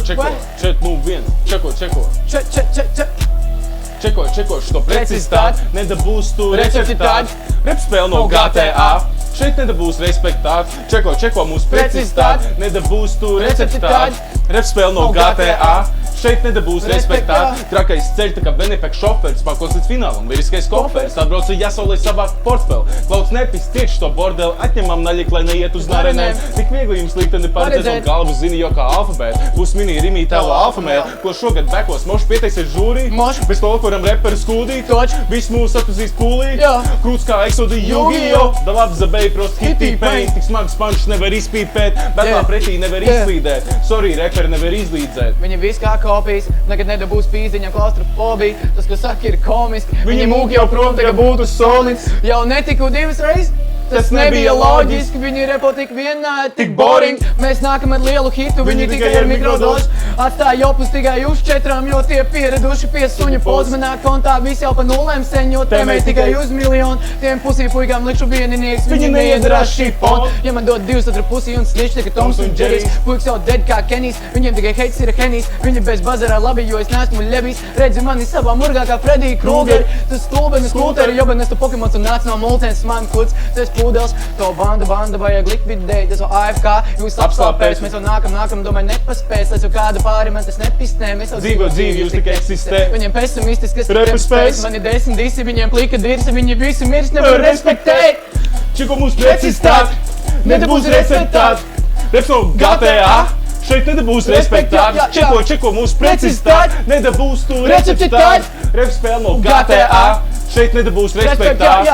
Čeko, čet, nu vien, čeko. Čeko, što precistāt, nedabūs tu receptāt. Rep spēle no GTA, šeit nedabūs respektāt. Čeko, mūs precistāt, nedabūs tu receptāt. Rep spēle no GTA, šeit nedabūs respektāt. Trakais ceļ tā kā Benefekt šoferis, pakos līdz finālam, liriskais koferis. Atbraucu jāsaulē savākt portfeli. Klauds nepis tieši to bordeli, atņemam naļik, lai neiet uz narenēm. Tik viegli jums likt un neparedzēt, un galvu zini jau kā alfabēt. Būs mini rimī tavu alfamēl, ko šogad bekos moši pieteiksies žūrī. Bez to, kuram reperi skūdīt, viss mūs atpazīs pūlī. Krūts kā Exodi Yu-Gi-Oh! Dalab zabēji prost hitī paint, tik smags panšs nevar izpīpēt, betlā pretī nevar izslīdēt. Sorry, reperi nevar izlīdzēt. Viņi viss kā kopijas, nekad nedabūs pīzi, viņam klaustrofobija. Tas, ko saka, ir komiski. Viņi mūk jau prom, tagad būtu solīts. Jau netiku divas reizes. Tas nebija loģiski, viņi repo tik vienā, tik boring. Mēs nākam ar lielu hitu, viņi tikai ar mikrodošu. Atstāja jopus tikai uz 4, jo tie pieraduši pie suņa poz. Manā kontā viss jau pa nulēm sen, jo tēmē tikai uz miljonu. Tiem pusī puikām likšu vieninieks, viņi neiedarās šipon. Ja man dod 2 otru pusī un snišķi, ka Toms un Džerijs. Puiks jau dead kā Kenijs, viņiem tikai heits ir Henijs. Viņi bez bazarā labi, jo es neesmu ļebijs. Redzi mani savā murgā kā Freddy Krugeri. Tu stulbeni skulteri, jo ben es tu Pokemons un nāc no mulcens, man kuts. Pūdels, to banda vajag likvidēt, es vēl AFK, jūs apslāpēs, mēs vēl nākam, domāju nepaspēs, lai jau kāda pāri man tas nepistē, mēs vēl dzīvo dzīvi, jūs tik eksistē. Viņiem pesimistiskas Repaspēs. Man ir 10 disi, viņiem plika dirsi, viņi visi mirs nevar respektēt. Čeko mūs precistāt, nedabūs receptāt. Reps no GTA, šeit nedabūs respektāt. Čeko mūs precistāt, nedabūs tu receptāt. Reps spēle no GTA, šeit nedabūs respektāt.